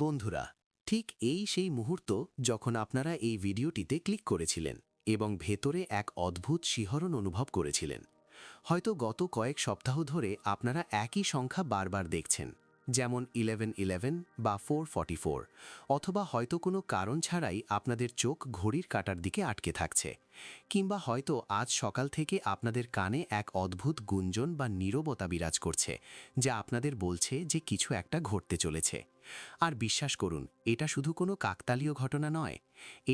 বন্ধুরা, ঠিক সেই মুহূর্ত যখন আপনারা এই ভিডিওটিতে ক্লিক করেছিলেন এবং ভেতরে এক অদ্ভুত শিহরণ অনুভব করেছিলেন। হয়তো গত কয়েক সপ্তাহ ধরে আপনারা একই সংখ্যা বারবার দেখছেন, যেমন 1111 বা 444, অথবা হয়তো কোনো কারণ ছাড়াই আপনাদের চোখ ঘড়ির কাঁটার দিকে আটকে থাকছে, কিংবা হয়তো আজ সকাল থেকে আপনাদের কানে এক অদ্ভুত গুঞ্জন বা নীরবতা বিরাজ করছে, যা আপনাদের বলছে যে কিছু একটা ঘটতে চলেছে। আর বিশ্বাস করুন, এটা শুধু কোনো কাকতালীয় ঘটনা নয়,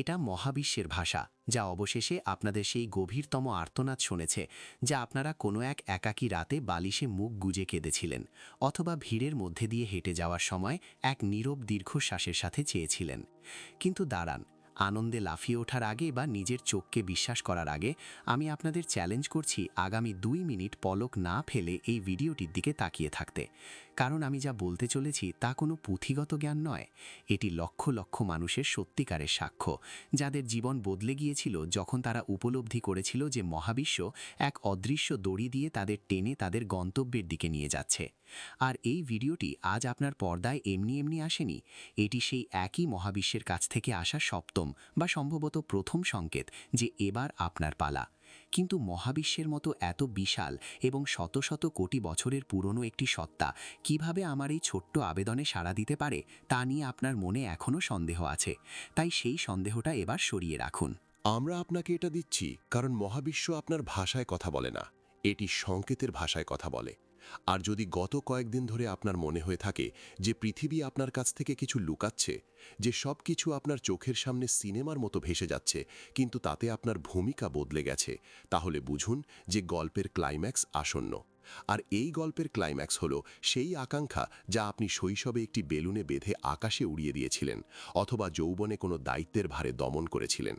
এটা মহাবিশ্বের ভাষা, যা অবশেষে আপনাদের সেই গভীরতম আর্তনাদ শুনেছে, যা আপনারা কোনো এক একাকী রাতে বালিশে মুখ গুজে কেঁদেছিলেন, অথবা ভিড়ের মধ্যে দিয়ে হেঁটে যাওয়ার সময় এক নীরব দীর্ঘশ্বাসের সাথে চেয়েছিলেন। কিন্তু দাঁড়ান, আনন্দে লাফিয়ে ওঠার আগে বা নিজের চোখকে বিশ্বাস করার আগে আমি আপনাদের চ্যালেঞ্জ করছি আগামী 2 মিনিট পলক না ফেলে এই ভিডিওটির দিকে তাকিয়ে থাকতে। কারণ আমি যা বলতে চলেছি তা কোনো পুঁথিগত জ্ঞান নয়, এটি লক্ষ লক্ষ মানুষের সত্যিকারের সাক্ষ্য, যাদের জীবন বদলে গিয়েছিল যখন তারা উপলব্ধি করেছিল যে মহাবিশ্ব এক অদৃশ্য দড়ি দিয়ে তাদের টেনে তাদের গন্তব্যের দিকে নিয়ে যাচ্ছে। আর এই ভিডিওটি আজ আপনার পর্দায় এমনি এমনি আসেনি, এটি সেই একই মহাবিশ্বের কাছ থেকে আসা সপ্তম বা সম্ভবত প্রথম সংকেত যে এবার আপনার পালা। কিন্তু মহাবিশ্বের মতো এত বিশাল এবং শত শত কোটি বছরের পুরনো একটি সত্তা কিভাবে আমার এই ছোট্ট আবেদনে সাড়া দিতে পারে, তা নিয়ে আপনার মনে এখনও সন্দেহ আছে। তাই সেই সন্দেহটা এবার সরিয়ে রাখুন। আমরা আপনাকে এটা দিচ্ছি কারণ মহাবিশ্ব আপনার ভাষায় কথা বলে না, এটি সংকেতের ভাষায় কথা বলে। আর যদি গত কয়েকদিন ধরে আপনার মনে হয়ে থাকে যে পৃথিবী আপনার কাছ থেকে কিছু লুকাচ্ছে, যে সব কিছু আপনার চোখের সামনে সিনেমার মতো ভেসে যাচ্ছে কিন্তু তাতে আপনার ভূমিকা বদলে গেছে, তাহলে বুঝুন যে গল্পের ক্লাইম্যাক্স আসন্ন। আর এই গল্পের ক্লাইম্যাক্স হলো সেই আকাঙ্ক্ষা যা আপনি শৈশবে একটি বেলুনে বেঁধে আকাশে উড়িয়ে দিয়েছিলেন, অথবা যৌবনে কোনো দায়িত্বের ভারে দমন করেছিলেন।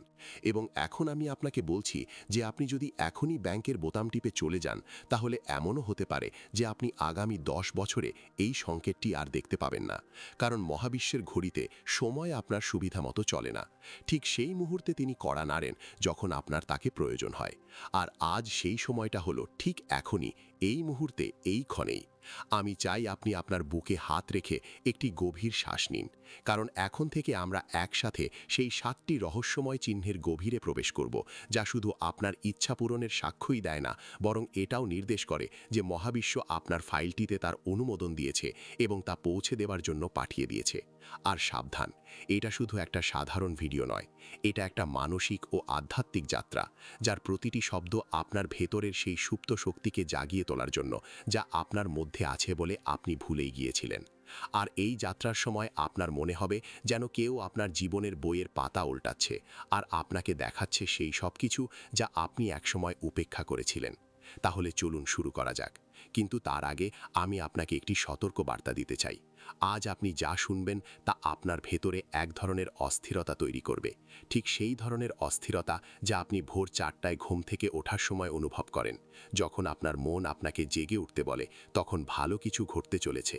এবং এখন আমি আপনাকে বলছি যে আপনি যদি এখনই ব্যাংকের বোতাম টিপে চলে যান, তাহলে এমনও হতে পারে যে আপনি আগামী 10 বছরে এই সংকেতটি আর দেখতে পাবেন না। কারণ মহাবিশ্বের ঘড়িতে সময় আপনার সুবিধা মতো চলে না। ঠিক সেই মুহূর্তে তিনি কড়া নাড়েন যখন আপনার তাকে প্রয়োজন হয়। আর আজ সেই সময়টা হলো ঠিক এখনই, এই মুহূর্তে, এই ক্ষণেই। আমি চাই আপনি আপনার বুকে হাত রেখে একটি গভীর শ্বাস নিন, কারণ এখন থেকে আমরা একসাথে সেই 7টি রহস্যময় চিহ্নের গভীরে প্রবেশ করব, যা শুধু আপনার ইচ্ছা পূরণের সাক্ষ্যই দেয় না, বরং এটাও নির্দেশ করে যে মহাবিশ্ব আপনার ফাইলটিতে তার অনুমোদন দিয়েছে এবং তা পৌঁছে দেওয়ার জন্য পাঠিয়ে দিয়েছে। আর সাবধান, এটা শুধু একটা সাধারণ ভিডিও নয়, এটা একটা মানসিক ও আধ্যাত্মিক যাত্রা, যার প্রতিটি শব্দ আপনার ভেতরের সেই সুপ্ত শক্তিকে জাগিয়ে তোলার জন্য, যা আপনার মধ্যে আছে বলে আপনি ভুলেই গিয়েছিলেন। আর এই যাত্রার সময় আপনার মনে হবে যেন কেউ আপনার জীবনের বইয়ের পাতা উল্টাচ্ছে আর আপনাকে দেখাচ্ছে সেই সব কিছু যা আপনি একসময় উপেক্ষা করেছিলেন। তাহলে চলুন শুরু করা যাক। কিন্তু তার আগে আমি আপনাকে একটি সতর্ক বার্তা দিতে চাই। আজ আপনি যা শুনবেন তা আপনার ভেতরে এক ধরনের অস্থিরতা তৈরি করবে, ঠিক সেই ধরনের অস্থিরতা যা আপনি ভোর 4টায় ঘুম থেকে ওঠার সময় অনুভব করেন, যখন আপনার মন আপনাকে জেগে উঠতে বলে তখন ভালো কিছু ঘটতে চলেছে।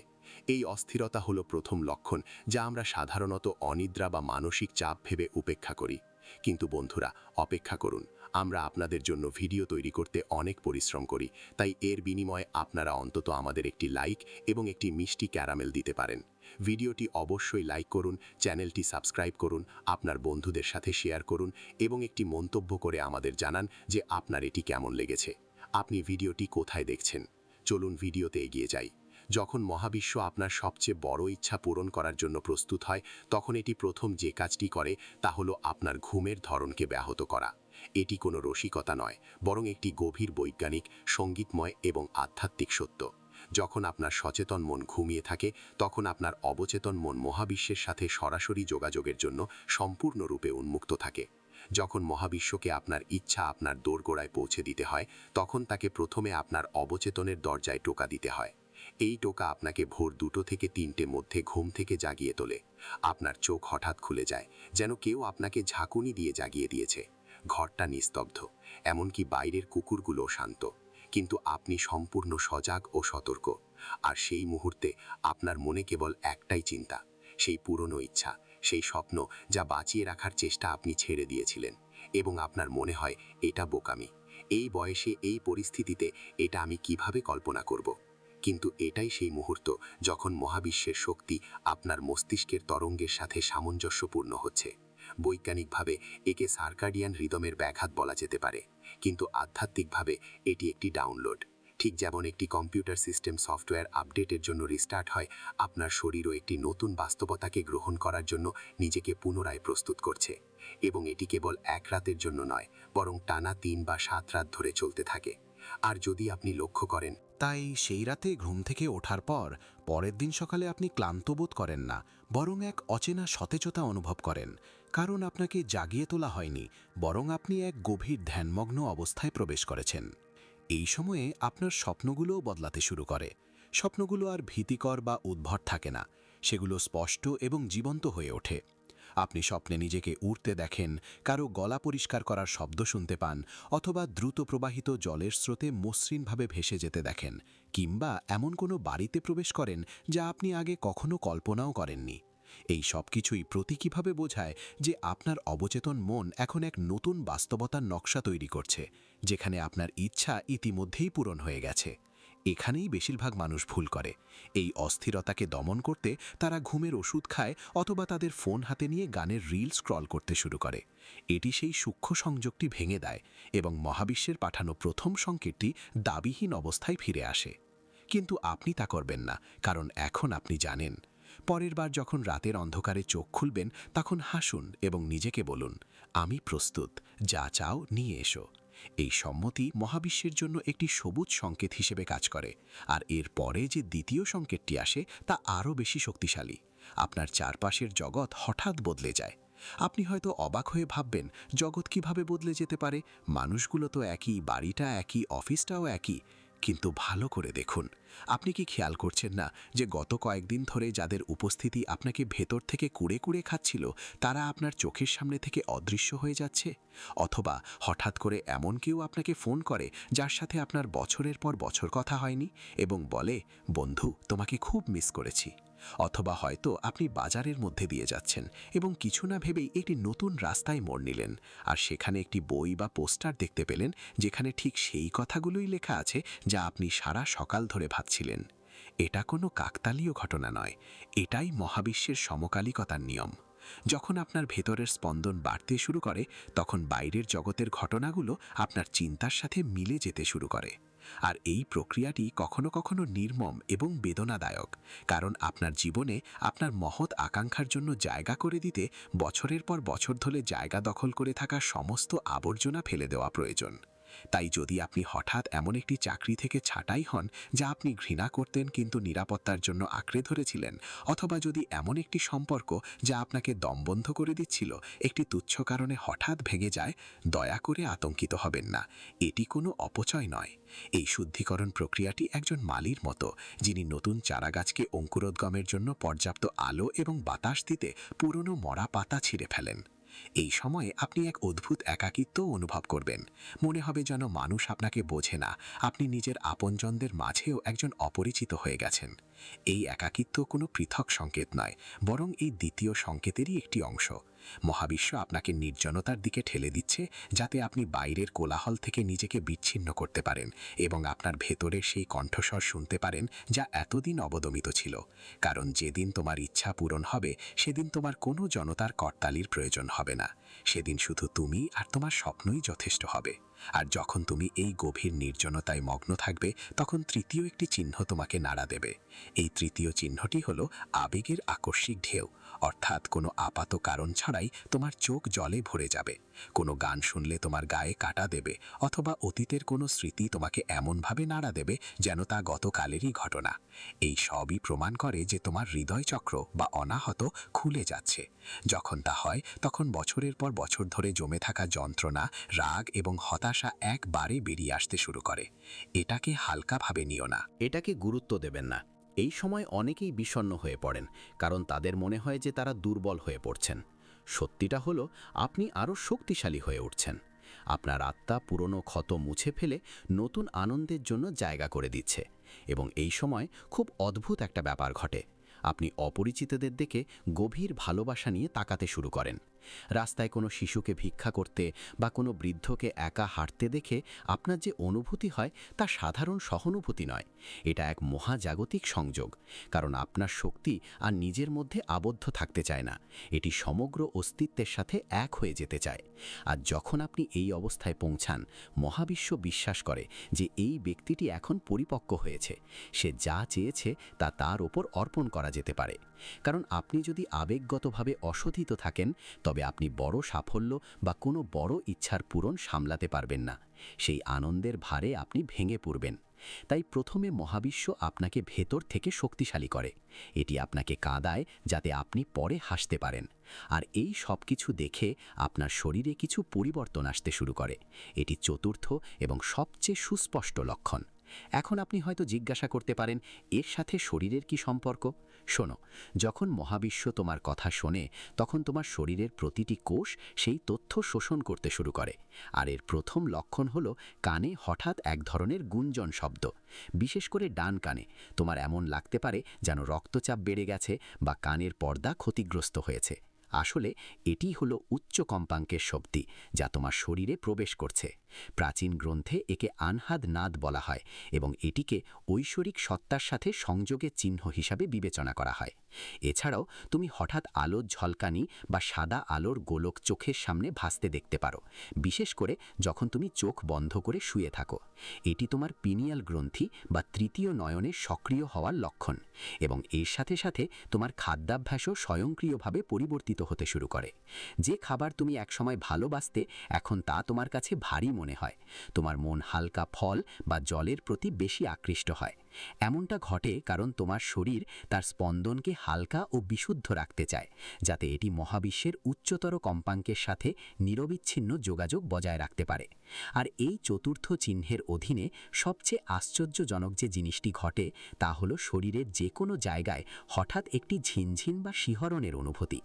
এই অস্থিরতা হলো প্রথম লক্ষণ, যা আমরা সাধারণত অনিদ্রা বা মানসিক চাপ ভেবে উপেক্ষা করি। কিন্তু বন্ধুরা, অপেক্ষা করুন, আমরা আপনাদের জন্য ভিডিও তৈরি করতে অনেক পরিশ্রম করি, তাই এর বিনিময়ে আপনারা অন্তত আমাদের একটি লাইক এবং একটি মিষ্টি ক্যারামেল দিতে পারেন। ভিডিওটি অবশ্যই লাইক করুন, চ্যানেলটি সাবস্ক্রাইব করুন, আপনার বন্ধুদের সাথে শেয়ার করুন এবং একটি মন্তব্য করে আমাদের জানান যে আপনার এটি কেমন লেগেছে। আপনি ভিডিওটি কোথায় দেখছেন? চলুন ভিডিওতে এগিয়ে যাই। যখন মহাবিশ্ব আপনার সবচেয়ে বড় ইচ্ছা পূরণ করার জন্য প্রস্তুত হয়, তখন এটি প্রথম যে কাজটি করে তা হলো আপনার ঘুমের ধরনকে ব্যাহত করা। এটি কোনো রসিকতা নয়, বরং একটি গভীর বৈজ্ঞানিক, সঙ্গীতময় এবং আধ্যাত্মিক সত্য। যখন আপনার সচেতন মন ঘুমিয়ে থাকে, তখন আপনার অবচেতন মন মহাবিশ্বের সাথে সরাসরি যোগাযোগের জন্য সম্পূর্ণরূপে উন্মুক্ত থাকে। যখন মহাবিশ্বকে আপনার ইচ্ছা আপনার দোরগোড়ায় পৌঁছে দিতে হয়, তখন তাকে প্রথমে আপনার অবচেতনের দরজায় টোকা দিতে হয়। এই টোকা আপনাকে ভোর 2টো থেকে 3টে মধ্যে ঘুম থেকে জাগিয়ে তোলে। আপনার চোখ হঠাৎ খুলে যায়, যেন কেউ আপনাকে ঝাঁকুনি দিয়ে জাগিয়ে দিয়েছে। ঘরটা নিস্তব্ধ, এমনকি বাইরের কুকুরগুলো শান্ত, কিন্তু আপনি সম্পূর্ণ সজাগ ও সতর্ক। আর সেই মুহূর্তে আপনার মনে কেবল একটাই চিন্তা, সেই পুরনো ইচ্ছা, সেই স্বপ্ন যা বাঁচিয়ে রাখার চেষ্টা আপনি ছেড়ে দিয়েছিলেন। এবং আপনার মনে হয়, এটা বোকামি, এই বয়সে, এই পরিস্থিতিতে এটা আমি কিভাবে কল্পনা করব। কিন্তু এটাই সেই মুহূর্ত যখন মহাবিশ্বের শক্তি আপনার মস্তিষ্কের তরঙ্গের সাথে সামঞ্জস্যপূর্ণ হচ্ছে। বৈজ্ঞানিকভাবে একে সার্কাডিয়ান রিদমের ব্যাঘাত বলা যেতে পারে, কিন্তু আধ্যাত্মিকভাবে এটি একটি ডাউনলোড। ঠিক যেমন একটি কম্পিউটার সিস্টেম সফটওয়্যার আপডেটের জন্য রিস্টার্ট হয়, আপনার শরীরও একটি নতুন বাস্তবতাকে গ্রহণ করার জন্য নিজেকে পুনরায় প্রস্তুত করছে। এবং এটি কেবল এক রাতের জন্য নয়, বরং টানা 3 বা 7 রাত ধরে চলতে থাকে। আর যদি আপনি লক্ষ্য করেন, তাই সেই রাতে ঘুম থেকে ওঠার পর পরের দিন সকালে আপনি ক্লান্ত বোধ করেন না, বরং এক অচেনা সতেজতা অনুভব করেন। কারণ আপনাকে জাগিয়ে তোলা হয়নি, বরং আপনি এক গভীর ধ্যানমগ্ন অবস্থায় প্রবেশ করেছেন। এই সময়ে আপনার স্বপ্নগুলোও বদলাতে শুরু করে। স্বপ্নগুলো আর ভীতিকর বা উদ্ভট থাকে না, সেগুলো স্পষ্ট এবং জীবন্ত হয়ে ওঠে। আপনি স্বপ্নে নিজেকে উড়তে দেখেন, কারো গলা পরিষ্কার করার শব্দ শুনতে পান, অথবা দ্রুত প্রবাহিত জলের স্রোতে মসৃণভাবে ভেসে যেতে দেখেন, কিংবা এমন কোনো বাড়িতে প্রবেশ করেন যা আপনি আগে কখনো কল্পনাও করেননি। এই সব কিছুই প্রতীকীভাবে বোঝায় যে আপনার অবচেতন মন এখন এক নতুন বাস্তবতার নকশা তৈরি করছে, যেখানে আপনার ইচ্ছা ইতিমধ্যেই পূরণ হয়ে গেছে। এখানেই বেশিরভাগ মানুষ ভুল করে। এই অস্থিরতাকে দমন করতে তারা ঘুমের ওষুধ খায়, অথবা তাদের ফোন হাতে নিয়ে গানের রিল স্ক্রল করতে শুরু করে। এটি সেই সূক্ষ্ম সংযোগটি ভেঙে দেয় এবং মহাবিশ্বের পাঠানো প্রথম সংকেতটি দাবিহীন অবস্থায় ফিরে আসে। কিন্তু আপনি তা করবেন না, কারণ এখন আপনি জানেন। পরের বার যখন রাতের অন্ধকারে চোখ খুলবেন, তখন হাসুন এবং নিজেকে বলুন, আমি প্রস্তুত, যা চাও নিয়ে এসো। এই সম্মতি মহাবিশ্বের জন্য একটি সবুজ সংকেত হিসেবে কাজ করে, আর এর পরে যে দ্বিতীয় সংকেতটি আসে তা আরও বেশি শক্তিশালী। আপনার চারপাশের জগৎ হঠাৎ বদলে যায়। আপনি হয়তো অবাক হয়ে ভাববেন, জগৎ কিভাবে বদলে যেতে পারে? মানুষগুলো তো একই, বাড়িটা একই, অফিসটাও একই। কিন্তু ভালো করে দেখুন, আপনি কি খেয়াল করছেন না যে গত কয়েকদিন ধরে যাদের উপস্থিতি আপনাকে ভেতর থেকে কুড়ে কুড়ে খাচ্ছিল, তারা আপনার চোখের সামনে থেকে অদৃশ্য হয়ে যাচ্ছে? অথবা হঠাৎ করে এমন কেউ আপনাকে ফোন করে যার সাথে আপনার বছরের পর বছর কথা হয়নি, এবং বলে, বন্ধু, তোমাকে খুব মিস করেছি। অথবা হয়তো আপনি বাজারের মধ্যে দিয়ে যাচ্ছেন এবং কিছু না ভেবেই একটি নতুন রাস্তায় মোড় নিলেন, আর সেখানে একটি বই বা পোস্টার দেখতে পেলেন যেখানে ঠিক সেই কথাগুলোই লেখা আছে যা আপনি সারা সকাল ধরে ভাবছিলেন। এটা কোনো কাকতালীয় ঘটনা নয়, এটাই মহাবিশ্বের সমকালিকতার নিয়ম। যখন আপনার ভেতরের স্পন্দন বাড়তে শুরু করে, তখন বাইরের জগতের ঘটনাগুলো আপনার চিন্তার সাথে মিলে যেতে শুরু করে। আর এই প্রক্রিয়াটি কখনো কখনো নির্মম এবং বেদনাদায়ক, কারণ আপনার জীবনে আপনার মহৎ আকাঙ্ক্ষার জন্য জায়গা করে দিতে বছরের পর বছর ধরে জায়গা দখল করে থাকা সমস্ত আবর্জনা ফেলে দেওয়া প্রয়োজন। তাই যদি আপনি হঠাৎ এমন একটি চাকরি থেকে ছাঁটাই হন যা আপনি ঘৃণা করতেন কিন্তু নিরাপত্তার জন্য আঁকড়ে ধরেছিলেন, অথবা যদি এমন একটি সম্পর্ক যা আপনাকে দমবন্ধ করে দিচ্ছিল একটি তুচ্ছ কারণে হঠাৎ ভেঙে যায়, দয়া করে আতঙ্কিত হবেন না। এটি কোনো অপচয় নয়। এই শুদ্ধিকরণ প্রক্রিয়াটি একজন মালির মতো, যিনি নতুন চারাগাছকে অঙ্কুরোদ্গমের জন্য পর্যাপ্ত আলো এবং বাতাস দিতে পুরনো মরা পাতা ছিঁড়ে ফেলেন। এই সময়ে আপনি এক অদ্ভুত একাকিত্ব অনুভব করবেন। মনে হবে যেন মানুষ আপনাকে বোঝে না, আপনি নিজের আপনজনদের মাঝেও একজন অপরিচিত হয়ে গেছেন। এই একাকিত্ব কোনো পৃথক সংকেত নয়, বরং এই দ্বিতীয় সংকেতেরই একটি অংশ। মহাবিশ্ব আপনাকে নির্জনতার দিকে ঠেলে দিচ্ছে, যাতে আপনি বাইরের কোলাহল থেকে নিজেকে বিচ্ছিন্ন করতে পারেন এবং আপনার ভেতরের সেই কণ্ঠস্বর শুনতে পারেন যা এতদিন অবদমিত ছিল। কারণ যেদিন তোমার ইচ্ছা পূরণ হবে, সেদিন তোমার কোনো জনতার করতালির প্রয়োজন হবে না। সেদিন শুধু তুমি আর তোমার স্বপ্নই যথেষ্ট হবে। আর যখন তুমি এই গভীর নির্জনতায় মগ্ন থাকবে, তখন তৃতীয় একটি চিহ্ন তোমাকে নাড়া দেবে। এই তৃতীয় চিহ্নটি হলো আবেগের আকস্মিক ঢেউ, অর্থাৎ কোনো আপাত কারণ ছাড়াই তোমার চোখ জলে ভরে যাবে। কোনো গান শুনলে তোমার গায়ে কাটা দেবে, অথবা অতীতের কোনো স্মৃতি তোমাকে এমনভাবে নাড়া দেবে যেন তা গতকালেরই ঘটনা। এই সবই প্রমাণ করে যে তোমার হৃদয়চক্র বা অনাহত খুলে যাচ্ছে। যখন তা হয়, তখন বছরের পর বছর ধরে জমে থাকা যন্ত্রণা, রাগ এবং হতাশা একবারে বেরিয়ে আসতে শুরু করে। এটাকে হালকাভাবে নিও না। এটাকে গুরুত্ব দেবেন না। এই সময় অনেকেই বিষণ্ণ হয়ে পড়েন, কারণ তাদের মনে হয় যে তারা দুর্বল হয়ে পড়ছেন। সত্যিটা হলো, আপনি আরও শক্তিশালী হয়ে উঠছেন। আপনার আত্মা পুরনো ক্ষত মুছে ফেলে নতুন আনন্দের জন্য জায়গা করে দিচ্ছে। এবং এই সময় খুব অদ্ভুত একটা ব্যাপার ঘটে। আপনি অপরিচিতদের দিকে গভীর ভালোবাসা নিয়ে তাকাতে শুরু করেন। রাস্তায় কোনো শিশুকে ভিক্ষা করতে বা কোনো বৃদ্ধকে একা হাঁটতে দেখে আপনার যে অনুভূতি হয় তা সাধারণ সহানুভূতি নয়, এটা এক মহাজাগতিক সংযোগ। কারণ আপনার শক্তি আর নিজের মধ্যে আবদ্ধ থাকতে চায় না, এটি সমগ্র অস্তিত্বের সাথে এক হয়ে যেতে চায়। আর যখন আপনি এই অবস্থায় পৌঁছান, মহাবিশ্ব বিশ্বাস করে যে এই ব্যক্তিটি এখন পরিপক্ক হয়েছে, সে যা চেয়েছে তা তার ওপর অর্পণ করা যেতে পারে। কারণ আপনি যদি আবেগগতভাবে অশোধিত থাকেন, তবে আপনি বড় সাফল্য বা কোনো বড় ইচ্ছার পূরণ সামলাতে পারবেন না, সেই আনন্দের ভারে আপনি ভেঙে পড়বেন। তাই প্রথমে মহাবিশ্ব আপনাকে ভেতর থেকে শক্তিশালী করে, এটি আপনাকে কাঁদায় যাতে আপনি পরে হাসতে পারেন। আর এই সব কিছু দেখে আপনার শরীরে কিছু পরিবর্তন আসতে শুরু করে, এটি চতুর্থ এবং সবচেয়ে সুস্পষ্ট লক্ষণ। এখন আপনি হয়তো জিজ্ঞাসা করতে পারেন, এর সাথে শরীরের কি সম্পর্ক? শোনো, যখন মহাবিশ্ব তোমার কথা শোনে, তখন তোমার শরীরের প্রতিটি কোষ সেই তথ্য শোষণ করতে শুরু করে। আর এর প্রথম লক্ষণ হলো কানে হঠাৎ এক ধরনের গুঞ্জন শব্দ। বিশেষ করে ডান কানে তোমার এমন লাগতে পারে যেন রক্তচাপ বেড়ে গেছে বা কানের পর্দা ক্ষতিগ্রস্ত হয়েছে। আসলে এটি হলো উচ্চ কম্পাঙ্কের শক্তি যা তোমার শরীরে প্রবেশ করছে। প্রাচীন গ্রন্থে একে আনহাদ নাদ বলা হয় এবং এটিকে ঐশ্বরিক সত্তার সাথে সংযোগের চিহ্ন হিসাবে বিবেচনা করা হয়। এছাড়াও তুমি হঠাৎ আলোর ঝলকানি বা সাদা আলোর গোলক চোখের সামনে ভাসতে দেখতে পারো, বিশেষ করে যখন তুমি চোখ বন্ধ করে শুয়ে থাকো। এটি তোমার পিনিয়াল গ্রন্থি বা তৃতীয় নয়নে সক্রিয় হওয়ার লক্ষণ, এবং এর সাথে সাথে তোমার খাদ্যাভ্যাসও স্বয়ংক্রিয়ভাবে পরিবর্তিত হতে শুরু করে। যে খাবার তুমি একসময় ভালোবাসতে, এখন তা তোমার কাছে ভারী মনে হয়। তোমার মন হালকা ফল বা জলের প্রতি বেশি আকৃষ্ট হয়। এমনটা ঘটে কারণ তোমার শরীর তার স্পন্দনকে হালকা ও বিশুদ্ধ রাখতে চায়, যাতে এটি মহাবিশ্বের উচ্চতর কম্পাঙ্কের সাথে নিরবিচ্ছিন্ন যোগাযোগ বজায় রাখতে পারে। আর এই চতুর্থ চিহ্নের অধীনে সবচেয়ে আশ্চর্যজনক যে জিনিসটি ঘটে তা হলো শরীরের যে কোনো জায়গায় হঠাৎ একটি ঝিনঝিন বা শিহরণের অনুভূতি,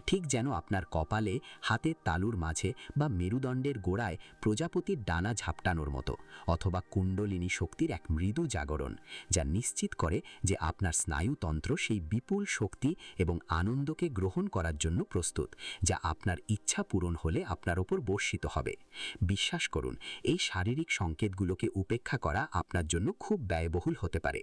ঠিক যেন আপনার কপালে, হাতের তালুর মাঝে বা মেরুদণ্ডের গোড়ায় প্রজাপতির ডানা ঝাপটানোর মতো, অথবা কুণ্ডলিনী শক্তির এক মৃদু জাগরণ, যা নিশ্চিত করে যে আপনার স্নায়ুতন্ত্র সেই বিপুল শক্তি এবং আনন্দকে গ্রহণ করার জন্য প্রস্তুত, যা আপনার ইচ্ছা পূরণ হলে আপনার ওপর বর্ষিত হবে। বিশ্বাস করুন, এই শারীরিক সংকেতগুলোকে উপেক্ষা করা আপনার জন্য খুব ব্যয়বহুল হতে পারে।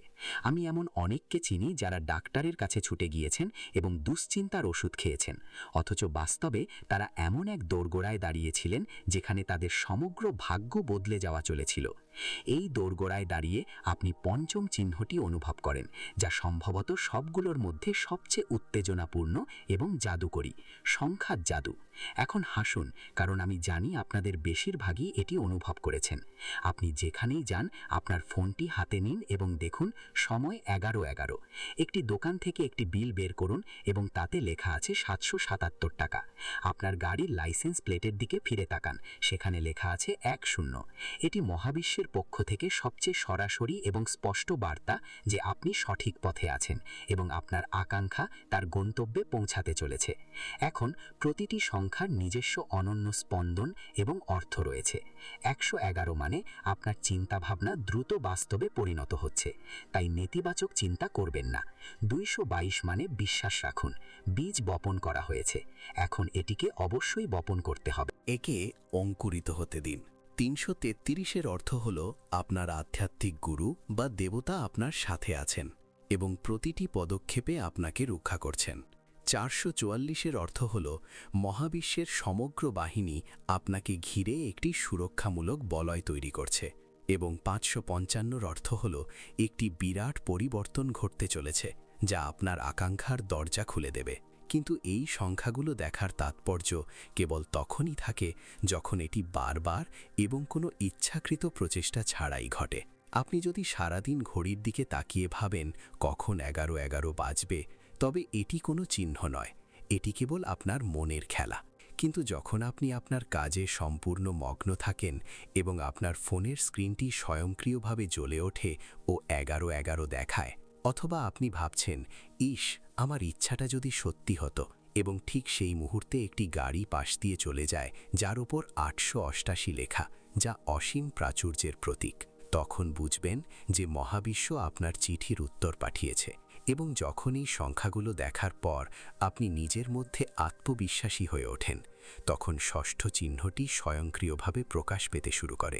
আমি এমন অনেককে চিনি যারা ডাক্তারের কাছে ছুটে গিয়েছেন এবং দুশ্চিন্তার ওষুধ খেয়েছেন, অথচ বাস্তবে তারা এমন এক দোরগোড়ায় দাঁড়িয়েছিলেন যেখানে তাদের সমগ্র ভাগ্য বদলে যাওয়া চলেছিল। এই দোরগোড়ায় দাঁড়িয়ে আপনি পঞ্চম চিহ্নটি অনুভব করেন, যা সম্ভবত সবগুলোর মধ্যে সবচেয়ে উত্তেজনাপূর্ণ এবং জাদুকরী, সংখ্যার জাদু। এখন হাসুন, কারণ আমি জানি আপনাদের বেশিরভাগই এটি অনুভব করেছেন। আপনি যেখানেই যান, আপনার ফোনটি হাতে নিন এবং দেখুন সময় 11:11। একটি দোকান থেকে একটি বিল বের করুন এবং তাতে লেখা আছে 777 টাকা। আপনার গাড়ির লাইসেন্স প্লেটের দিকে ফিরে তাকান, সেখানে লেখা আছে 10। এটি মহাবিশ্বের পক্ষ থেকে সবচেয়ে সরাসরি এবং স্পষ্ট বার্তা যে আপনি সঠিক পথে আছেন এবং আপনার আকাঙ্ক্ষা তার গন্তব্যে পৌঁছাতে চলেছে। এখন প্রতিটি সংখ্যার নিজস্ব অনন্য স্পন্দন এবং অর্থ রয়েছে। 111 মানে আপনার চিন্তাভাবনা দ্রুত বাস্তবে পরিণত হচ্ছে, তাই নেতিবাচক চিন্তা করবেন না। 222 মানে বিশ্বাস রাখুন, বীজ বপন করা হয়েছে, এখন এটিকে অবশ্যই বপন করতে হবে। একে অঙ্কুরিত হতে দিন। 333-এর অর্থ হল আপনার আধ্যাত্মিক গুরু বা দেবতা আপনার সাথে আছেন এবং প্রতিটি পদক্ষেপে আপনাকে রক্ষা করছেন। 444-এর অর্থ হল মহাবিশ্বের সমগ্র বাহিনী আপনাকে ঘিরে একটি সুরক্ষামূলক বলয় তৈরি করছে, এবং 555-র অর্থ হল একটি বিরাট পরিবর্তন ঘটতে চলেছে যা আপনার আকাঙ্ক্ষার দরজা খুলে দেবে। কিন্তু এই সংখ্যাগুলো দেখার তাৎপর্য কেবল তখনই থাকে যখন এটি বারবার এবং কোনো ইচ্ছাকৃত প্রচেষ্টা ছাড়াই ঘটে। আপনি যদি সারাদিন ঘড়ির দিকে তাকিয়ে ভাবেন কখন 11:11 বাজবে, তবে এটি কোনো চিহ্ন নয়, এটি কেবল আপনার মনের খেলা। কিন্তু যখন আপনি আপনার কাজে সম্পূর্ণ মগ্ন থাকেন এবং আপনার ফোনের স্ক্রিনটি স্বয়ংক্রিয়ভাবে জ্বলে ওঠে ও 11:11 দেখায়, অথবা আপনি ভাবছেন, ইস, আমার ইচ্ছাটা যদি সত্যি হতো, এবং ঠিক সেই মুহূর্তে একটি গাড়ি পাশ দিয়ে চলে যায় যার উপর 888 লেখা, যা অসীম প্রাচুর্যের প্রতীক, তখন বুঝবেন যে মহাবিশ্ব আপনার চিঠির উত্তর পাঠিয়েছে। এবং যখন এই সংখ্যাগুলো দেখার পর আপনি নিজের মধ্যে আত্মবিশ্বাসী হয়ে ওঠেন, তখন ষষ্ঠ চিহ্নটি স্বয়ংক্রিয়ভাবে প্রকাশ পেতে শুরু করে।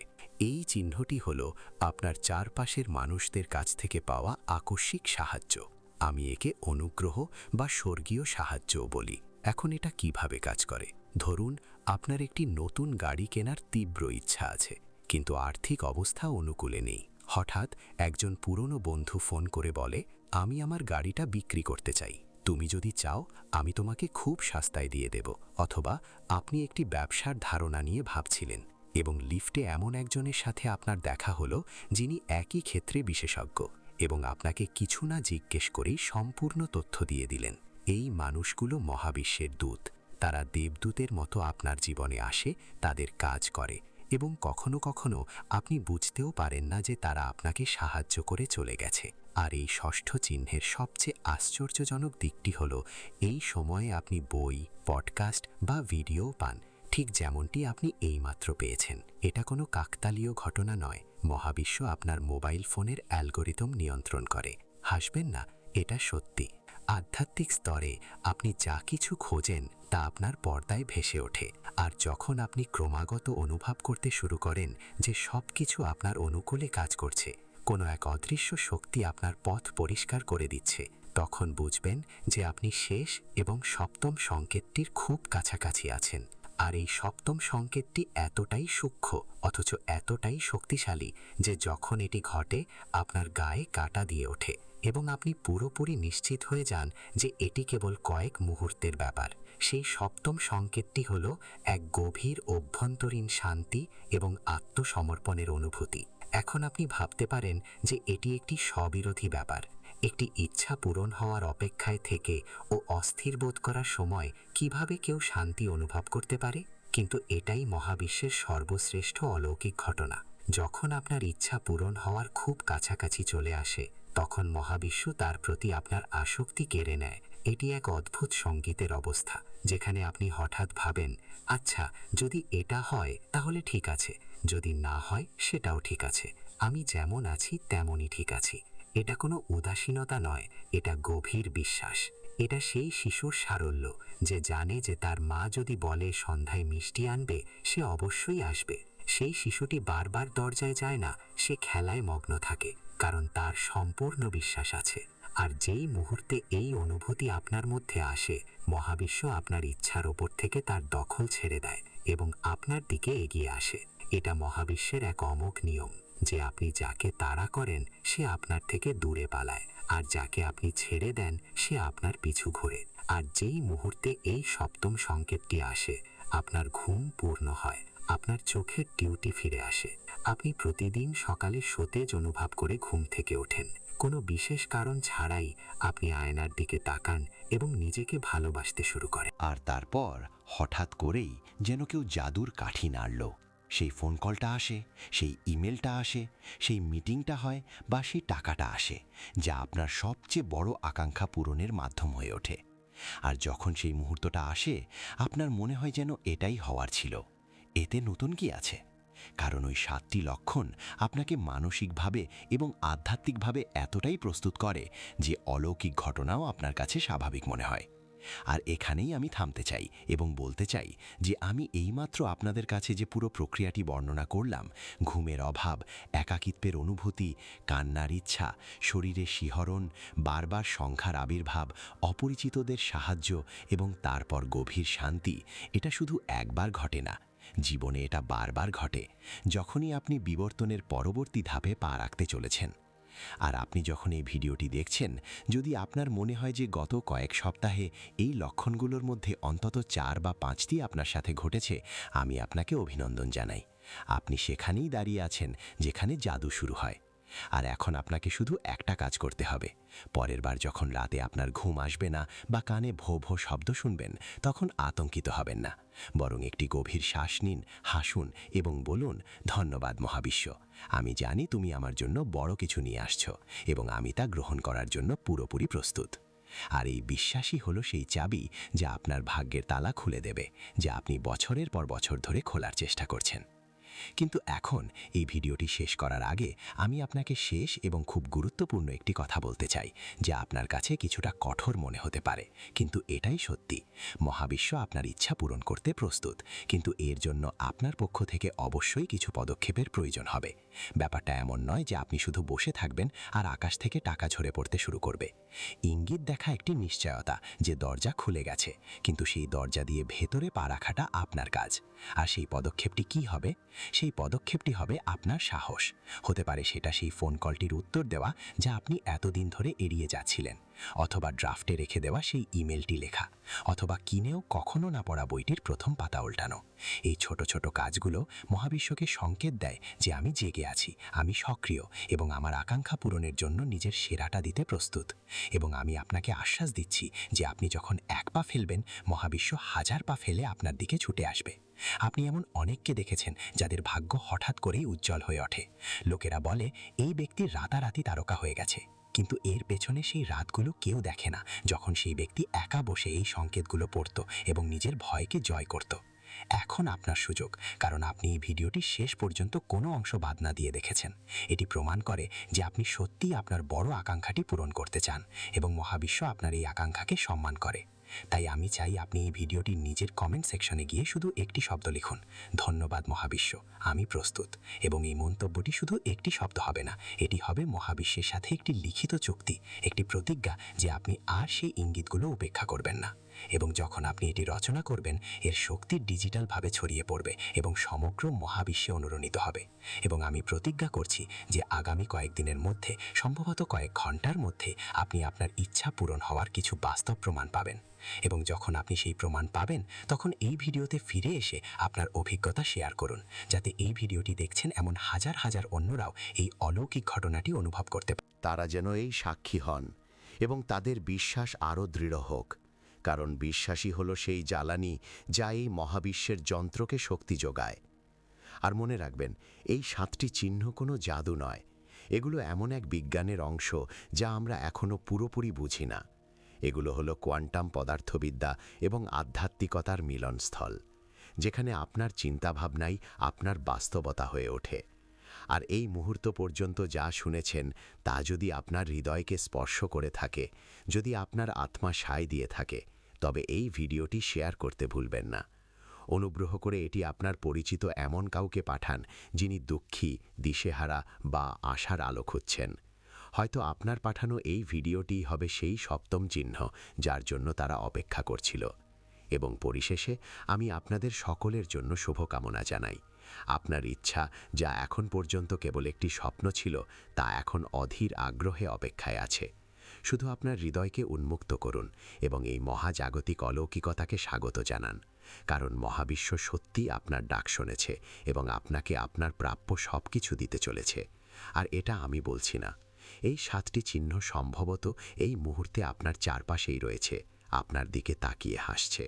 এই চিহ্নটি হল আপনার চারপাশের মানুষদের কাছ থেকে পাওয়া আকস্মিক সাহায্য। আমি একে অনুগ্রহ বা স্বর্গীয় সাহায্যও বলি। এখন এটা কিভাবে কাজ করে? ধরুন আপনার একটি নতুন গাড়ি কেনার তীব্র ইচ্ছা আছে, কিন্তু আর্থিক অবস্থা অনুকূলে নেই। হঠাৎ একজন পুরনো বন্ধু ফোন করে বলে, আমি আমার গাড়িটা বিক্রি করতে চাই, তুমি যদি চাও আমি তোমাকে খুব সস্তায় দিয়ে দেব। অথবা আপনি একটি ব্যবসার ধারণা নিয়ে ভাবছিলেন এবং লিফটে এমন একজনের সাথে আপনার দেখা হলো যিনি একই ক্ষেত্রে বিশেষজ্ঞ এবং আপনাকে কিছু না জিজ্ঞেস করেই সম্পূর্ণ তথ্য দিয়ে দিলেন। এই মানুষগুলো মহাবিশ্বের দূত। তারা দেবদূতের মতো আপনার জীবনে আসে, তাদের কাজ করে এবং কখনো কখনো আপনি বুঝতেও পারেন না যে তারা আপনাকে সাহায্য করে চলে গেছে। আর এই ষষ্ঠ চিহ্নের সবচেয়ে আশ্চর্যজনক দিকটি হলো এই সময়ে আপনি বই, পডকাস্ট বা ভিডিও পান, ঠিক যেমনটি আপনি এইমাত্র পেয়েছেন। এটা কোনো কাকতালীয় ঘটনা নয়। মহাবিশ্ব আপনার মোবাইল ফোনের অ্যালগোরিদম নিয়ন্ত্রণ করে। হাসবেন না, এটা সত্যি। আধ্যাত্মিক স্তরে আপনি যা কিছু খোঁজেন তা আপনার পর্দায় ভেসে ওঠে। আর যখন আপনি ক্রমাগত অনুভব করতে শুরু করেন যে সব কিছু আপনার অনুকূলে কাজ করছে, কোনো এক অদৃশ্য শক্তি আপনার পথ পরিষ্কার করে দিচ্ছে, তখন বুঝবেন যে আপনি শেষ এবং সপ্তম সংকেতটির খুব কাছাকাছি আছেন। আর এই সপ্তম সংকেতটি এতটাই সূক্ষ্ম অথচ এতটাই শক্তিশালী যে যখন এটি ঘটে আপনার গায়ে কাঁটা দিয়ে ওঠে এবং আপনি পুরোপুরি নিশ্চিত হয়ে যান যে এটি কেবল কয়েক মুহূর্তের ব্যাপার। সেই সপ্তম সংকেতটি হল এক গভীর অভ্যন্তরীণ শান্তি এবং আত্মসমর্পণের অনুভূতি। এখন আপনি ভাবতে পারেন যে এটি একটি স্ববিরোধী ব্যাপার। একটি ইচ্ছা পূরণ হওয়ার অপেক্ষায় থেকে ও অস্থির বোধ করার সময় কিভাবে কেউ শান্তি অনুভব করতে পারে? কিন্তু এটাই মহাবিশ্বের সর্বশ্রেষ্ঠ অলৌকিক ঘটনা। যখন আপনার ইচ্ছা পূরণ হওয়ার খুব কাছাকাছি চলে আসে, তখন মহাবিশ্ব তার প্রতি আপনার আসক্তি কেড়ে নেয়। এটি এক অদ্ভুত সঙ্গীতের অবস্থা, যেখানে আপনি হঠাৎ ভাবেন, আচ্ছা যদি এটা হয় তাহলে ঠিক আছে, যদি না হয় সেটাও ঠিক আছে, আমি যেমন আছি তেমনই ঠিক আছি। এটা কোনো উদাসীনতা নয়, এটা গভীর বিশ্বাস। এটা সেই শিশুর সারল্য যে জানে যে তার মা যদি বলে সন্ধ্যায় মিষ্টি আনবে, সে অবশ্যই আসবে। সেই শিশুটি বারবার দরজায় যায় না, সে খেলায় মগ্ন থাকে, কারণ তার সম্পূর্ণ বিশ্বাস আছে। আর যেই মুহূর্তে এই অনুভূতি আপনার মধ্যে আসে, মহাবিশ্ব আপনার ইচ্ছার ওপর থেকে তার দখল ছেড়ে দেয় এবং আপনার দিকে এগিয়ে আসে। এটা মহাবিশ্বের এক অমোঘ নিয়ম যে আপনি যাকে তাড়া করেন সে আপনার থেকে দূরে পালায়, আর যাকে আপনি ছেড়ে দেন সে আপনার পিছু ঘোরে। আর যেই মুহূর্তে এই সপ্তম সংকেতটি আসে, আপনার ঘুম পূর্ণ হয়, আপনার চোখের ডিউটি ফিরে আসে। আপনি প্রতিদিন সকালে সতেজ অনুভব করে ঘুম থেকে ওঠেন। কোনো বিশেষ কারণ ছাড়াই আপনি আয়নার দিকে তাকান এবং নিজেকে ভালোবাসতে শুরু করেন। আর তারপর হঠাৎ করেই যেন কেউ জাদুর কাঠি নাড়ল। সেই ফোন কলটা আসে, সেই ইমেলটা আসে, সেই মিটিংটা হয় বা সেই টাকাটা আসে, যা আপনার সবচেয়ে বড় আকাঙ্ক্ষা পূরণের মাধ্যম হয়ে ওঠে। আর যখন সেই মুহূর্তটা আসে, আপনার মনে হয় যেন এটাই হওয়ার ছিল। এতে নতুন কি আছে? কারণ ওই 7টি লক্ষণ আপনাকে মানসিকভাবে এবং আধ্যাত্মিকভাবে এতটাই প্রস্তুত করে যে অলৌকিক ঘটনাও আপনার কাছে স্বাভাবিক মনে হয়। আর এখানেই আমি থামতে চাই এবং বলতে চাই যে আমি এইমাত্র আপনাদের কাছে যে পুরো প্রক্রিয়াটি বর্ণনা করলাম, ঘুমের অভাব, একাকিত্বের অনুভূতি, কান্নার ইচ্ছা, শরীরে শিহরণ, বারবার সংখ্যার আবির্ভাব, অপরিচিতদের সাহায্য এবং তারপর গভীর শান্তি, এটা শুধু একবার ঘটে না, জীবনে এটা বারবার ঘটে যখনই আপনি বিবর্তনের পরবর্তী ধাপে পা রাখতে চলেছেন। আর আপনি যখন এই ভিডিওটি দেখছেন, যদি আপনার মনে হয় যে গত কয়েক সপ্তাহে এই লক্ষণগুলোর মধ্যে অন্তত 4 বা 5টি আপনার সাথে ঘটেছে, আমি আপনাকে অভিনন্দন জানাই। আপনি সেখানেই দাঁড়িয়ে আছেন যেখানে জাদু শুরু হয়। আর এখন আপনাকে শুধু একটা কাজ করতে হবে। পরের বার যখন রাতে আপনার ঘুম আসবে না বা কানে ভো ভো শব্দ শুনবেন, তখন আতঙ্কিত হবেন না, বরং একটি গভীর শ্বাস নিন, হাসুন এবং বলুন, ধন্যবাদ মহাবিশ্ব, আমি জানি তুমি আমার জন্য বড় কিছু নিয়ে আসছো এবং আমি তা গ্রহণ করার জন্য পুরোপুরি প্রস্তুত। আর এই বিশ্বাসই হলো সেই চাবি যা আপনার ভাগ্যের তালা খুলে দেবে, যা আপনি বছরের পর বছর ধরে খোলার চেষ্টা করছেন। কিন্তু এখন এই ভিডিওটি শেষ করার আগে আমি আপনাকে শেষ এবং খুব গুরুত্বপূর্ণ একটি কথা বলতে চাই, যা আপনার কাছে কিছুটা কঠোর মনে হতে পারে, কিন্তু এটাই সত্যি। মহাবিশ্ব আপনার ইচ্ছা পূরণ করতে প্রস্তুত, কিন্তু এর জন্য আপনার পক্ষ থেকে অবশ্যই কিছু পদক্ষেপের প্রয়োজন হবে। ব্যাপারটা এমন নয় যে আপনি শুধু বসে থাকবেন আর আকাশ থেকে টাকা ঝরে পড়তে শুরু করবে। ইঙ্গিত দেখা একটি নিশ্চয়তা যে দরজা খুলে গেছে, কিন্তু সেই দরজা দিয়ে ভেতরে পা রাখাটা আপনার কাজ। আর সেই পদক্ষেপটি কি হবে? সেই পদক্ষেপটি হবে আপনার সাহস। হতে পারে সেটা সেই ফোন কলটির উত্তর দেওয়া যা আপনি এতদিন ধরে এড়িয়ে যাচ্ছিলেন, অথবা ড্রাফটে রেখে দেওয়া সেই ইমেলটি লেখা, অথবা কিনেও কখনো না পড়া বইটির প্রথম পাতা উল্টানো। এই ছোট ছোট কাজগুলো মহাবিশ্বকে সংকেত দেয় যে আমি জেগে আছি, আমি সক্রিয় এবং আমার আকাঙ্ক্ষা পূরণের জন্য নিজের সেরাটা দিতে প্রস্তুত। এবং আমি আপনাকে আশ্বাস দিচ্ছি যে আপনি যখন এক পা ফেলবেন, মহাবিশ্ব 1000 পা ফেলে আপনার দিকে ছুটে আসবে। আপনি এমন অনেককে দেখেছেন যাদের ভাগ্য হঠাৎ করেই উজ্জ্বল হয়ে ওঠে। লোকেরা বলে এই ব্যক্তি রাতারাতি তারকা হয়ে গেছে, কিন্তু এর পেছনে সেই রাতগুলো কেউ দেখে না, যখন সেই ব্যক্তি একা বসে এই সংকেতগুলো পড়ত এবং নিজের ভয়কে জয় করত। এখন আপনার সুযোগ, কারণ আপনি এই ভিডিওটি শেষ পর্যন্ত কোনো অংশ বাদ না দিয়ে দেখেছেন। এটি প্রমাণ করে যে আপনি সত্যিই আপনার বড় আকাঙ্ক্ষাটি পূরণ করতে চান এবং মহাবিশ্ব আপনার এই আকাঙ্ক্ষাকে সম্মান করে। তাই আমি চাই আপনি এই ভিডিওটি নিজের কমেন্ট সেকশনে গিয়ে শুধু একটি শব্দ লিখুন, ধন্যবাদ মহাবিশ্ব, আমি প্রস্তুত। এবং এই মন্তব্যটি শুধু একটি শব্দ হবে না, এটি হবে মহাবিশ্বের সাথে একটি লিখিত চুক্তি, একটি প্রতিজ্ঞা যে আপনি আর সেই ইঙ্গিতগুলো উপেক্ষা করবেন না। এবং যখন আপনি এটি রচনা করবেন, এর শক্তি ডিজিটালভাবে ছড়িয়ে পড়বে এবং সমগ্র মহাবিশ্বে অনুরণিত হবে। এবং আমি প্রতিজ্ঞা করছি যে আগামী কয়েকদিনের মধ্যে, সম্ভবত কয়েক ঘন্টার মধ্যে, আপনি আপনার ইচ্ছা পূরণ হওয়ার কিছু বাস্তব প্রমাণ পাবেন। এবং যখন আপনি সেই প্রমাণ পাবেন, তখন এই ভিডিওতে ফিরে এসে আপনার অভিজ্ঞতা শেয়ার করুন, যাতে এই ভিডিওটি দেখছেন এমন হাজার হাজার অন্যরাও এই অলৌকিক ঘটনাটি অনুভব করতে পারে। তারা যেন এই সাক্ষী হন এবং তাদের বিশ্বাস আরও দৃঢ় হোক, কারণ বিশ্বাসী হলো সেই জ্বালানি যা এই মহাবিশ্বের যন্ত্রকে শক্তি যোগায়। আর মনে রাখবেন, এই 7টি চিহ্ন কোনো জাদু নয়, এগুলো এমন এক বিজ্ঞানের অংশ যা আমরা এখনও পুরোপুরি বুঝি না। এগুলো হলো কোয়ান্টাম পদার্থবিদ্যা এবং আধ্যাত্মিকতার মিলনস্থল, যেখানে আপনার চিন্তাভাবনাই আপনার বাস্তবতা হয়ে ওঠে। আর এই মুহূর্ত পর্যন্ত যা শুনেছেন তা যদি আপনার হৃদয়কে স্পর্শ করে থাকে, যদি আপনার আত্মা সায় দিয়ে থাকে, তবে এই ভিডিওটি শেয়ার করতে ভুলবেন না। অনুগ্রহ করে এটি আপনার পরিচিত এমন কাউকে পাঠান যিনি দুঃখী, দিশেহারা বা আশার আলো খুঁজছেন। হয়তো আপনার পাঠানো এই ভিডিওটি হবে সেই 7ম চিহ্ন যার জন্য তারা অপেক্ষা করছিল। এবং পরিশেষে আমি আপনাদের সকলের জন্য শুভকামনা জানাই। আপনার ইচ্ছা, যা এখন পর্যন্ত কেবল একটি স্বপ্ন ছিল, তা এখন অধীর আগ্রহে অপেক্ষায় আছে। শুধু আপনার হৃদয়কে উন্মুক্ত করুন এবং এই মহাজাগতিক অলৌকিকতাকে স্বাগত জানান, কারণ মহাবিশ্ব সত্যি আপনার ডাক শুনেছে এবং আপনাকে আপনার প্রাপ্য সবকিছু দিতে চলেছে। আর এটা আমি বলছি না, এই 7টি চিহ্ন সম্ভবত এই মুহূর্তে আপনার চারপাশেই রয়েছে, আপনার দিকে তাকিয়ে হাসছে।